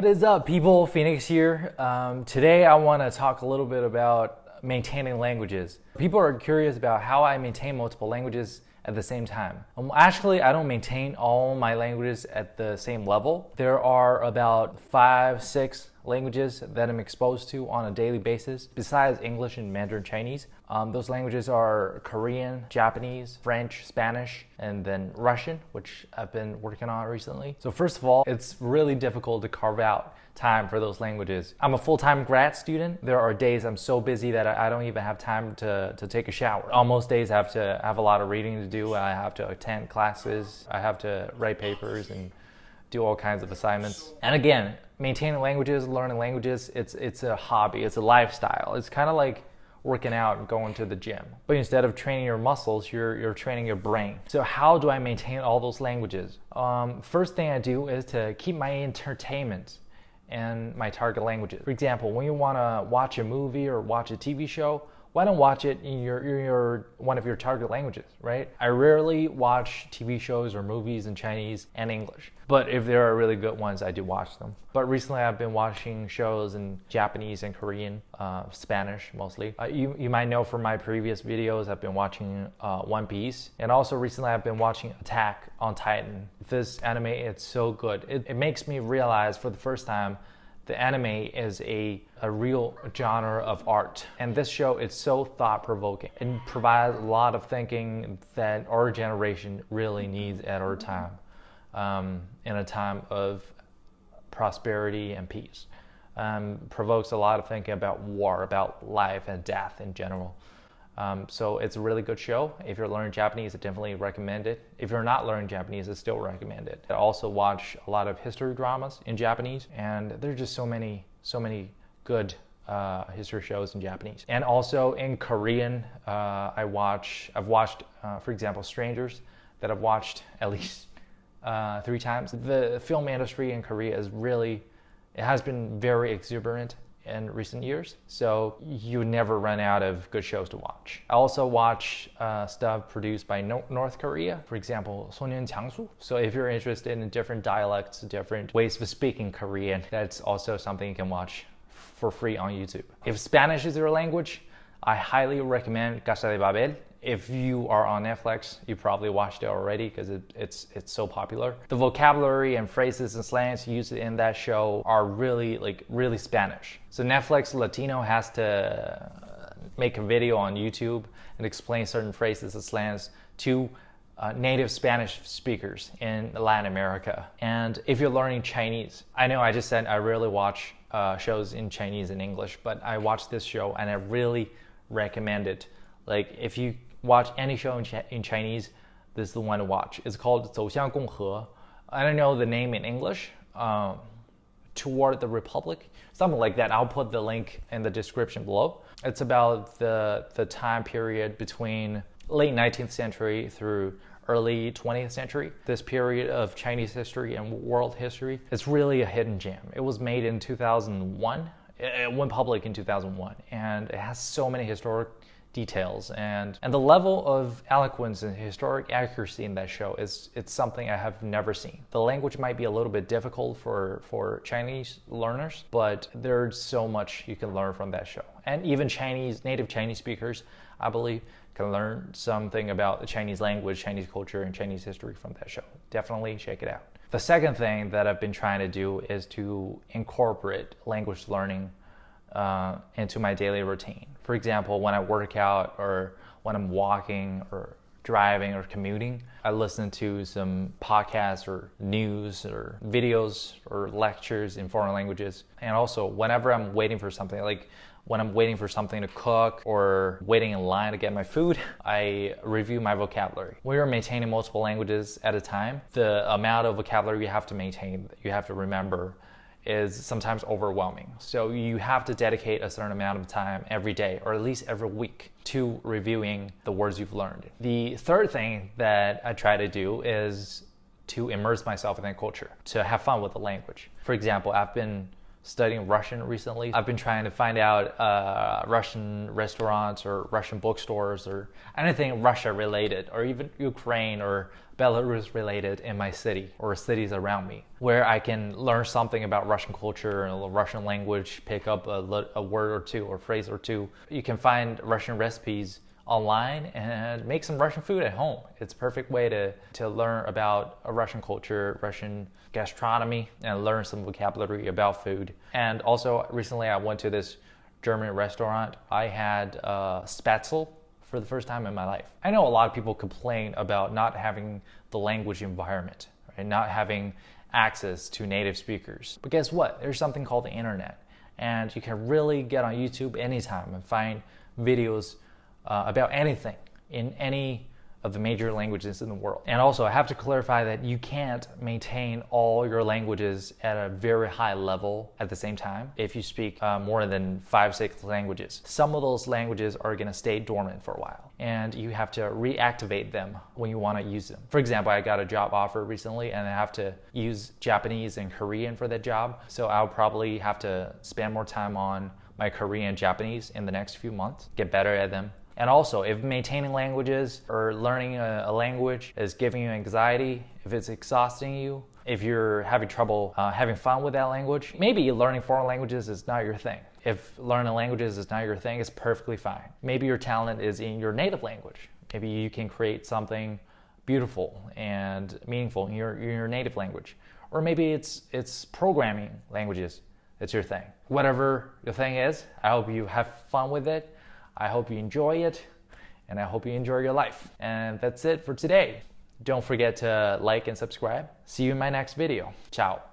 is up, people? Phoenix here. Today I want to talk a little bit about maintaining languages. People are curious about how I maintain multiple languages at the same time. Actually, I don't maintain all my languages at the same level. There are about 5-6 languages that I'm exposed to on a daily basis, besides English and Mandarin Chinese. Those languages are Korean, Japanese, French, Spanish, and then Russian, which I've been working on recently. So first of all, it's really difficult to carve out time for those languages. I'm a full-time grad student. There are days I'm so busy that I don't even have time to take a shower. On most days I have a lot of reading to do. I have to attend classes. I have to write papers and do all kinds of assignments. And again, maintaining languages, learning languages, it's a hobby, it's a lifestyle. It's kind of like working out and going to the gym. But instead of training your muscles, you're training your brain. So how do I maintain all those languages? First thing I do is to keep my entertainment and my target languages. For example, when you want to watch a movie or watch a TV show, why don't watch it in your one of your target languages, right? I rarely watch TV shows or movies in Chinese and English, but if there are really good ones, I do watch them. But recently I've been watching shows in Japanese and Korean, Spanish mostly. You might know from my previous videos, I've been watching One Piece, and also recently I've been watching Attack on Titan. This anime, it's so good. It makes me realize for the first time the anime is a real genre of art. And this show is so thought-provoking and provides a lot of thinking that our generation really needs at our time, in a time of prosperity and peace. Provokes a lot of thinking about war, about life and death in general. So it's a really good show. If you're learning Japanese, I definitely recommend it. If you're not learning Japanese, I still recommend it. I also watch a lot of history dramas in Japanese, and there's just so many good history shows in Japanese. And also in Korean, I've watched, for example, Strangers, that I've watched at least 3 times. The film industry in Korea it has been very exuberant in recent years, so you never run out of good shows to watch. I also watch stuff produced by North Korea, for example, 소년장수. So if you're interested in different dialects, different ways of speaking Korean, that's also something you can watch for free on YouTube. If Spanish is your language, I highly recommend Casa de Babel. If you are on Netflix, you probably watched it already because it's so popular. The vocabulary and phrases and slangs used in that show are really Spanish. So Netflix Latino has to make a video on YouTube and explain certain phrases and slangs to native Spanish speakers in Latin America. And if you're learning Chinese, I know I just said I rarely watch shows in Chinese and English, but I watched this show and I really recommend it. Like if you watch any show in Chinese, this is the one to watch. It's called 走向共和. I don't know the name in English. Toward the Republic, something like that. I'll put the link in the description below. It's about the time period between late 19th century through early 20th century. This period of Chinese history and world history. It's really a hidden gem. It was made in 2001. It went public in 2001, and it has so many historic details, and the level of eloquence and historic accuracy in that show it's something I have never seen. The language might be a little bit difficult for Chinese learners, but there's so much you can learn from that show. And even native Chinese speakers, I believe, can learn something about the Chinese language, Chinese culture, and Chinese history from that show. Definitely check it out. The second thing that I've been trying to do is to incorporate language learning into my daily routine. For example, when I work out or when I'm walking or driving or commuting, I listen to some podcasts or news or videos or lectures in foreign languages. And also whenever I'm waiting for something, like when I'm waiting for something to cook or waiting in line to get my food, I review my vocabulary. When you're maintaining multiple languages at a time, the amount of vocabulary you have to maintain, you have to remember, is sometimes overwhelming. So you have to dedicate a certain amount of time every day, or at least every week, to reviewing the words you've learned. The third thing that I try to do is to immerse myself in that culture, to have fun with the language. For example, I've been studying Russian recently. I've been trying to find out Russian restaurants or Russian bookstores or anything Russia related, or even Ukraine or Belarus related in my city or cities around me, where I can learn something about Russian culture and the Russian language, pick up a word or two or phrase or two. You can find Russian recipes online and make some Russian food at home. It's a perfect way to learn about a Russian culture, Russian gastronomy, and learn some vocabulary about food. And also recently I went to this German restaurant. I had Spätzle for the first time in my life. I know a lot of people complain about not having the language environment, right? Not having access to native speakers. But guess what? There's something called the internet, and you can really get on YouTube anytime and find videos about anything in any of the major languages in the world. And also, I have to clarify that you can't maintain all your languages at a very high level at the same time if you speak more than 5-6 languages. Some of those languages are going to stay dormant for a while, and you have to reactivate them when you want to use them. For example, I got a job offer recently and I have to use Japanese and Korean for that job, so I'll probably have to spend more time on my Korean and Japanese in the next few months, get better at them. And also, if maintaining languages or learning a language is giving you anxiety, if it's exhausting you, if you're having trouble having fun with that language, maybe learning foreign languages is not your thing. If learning languages is not your thing, it's perfectly fine. Maybe your talent is in your native language. Maybe you can create something beautiful and meaningful in your native language. Or maybe it's programming languages that's your thing. Whatever your thing is, I hope you have fun with it. I hope you enjoy it, and I hope you enjoy your life. And that's it for today. Don't forget to like and subscribe. See you in my next video. Ciao.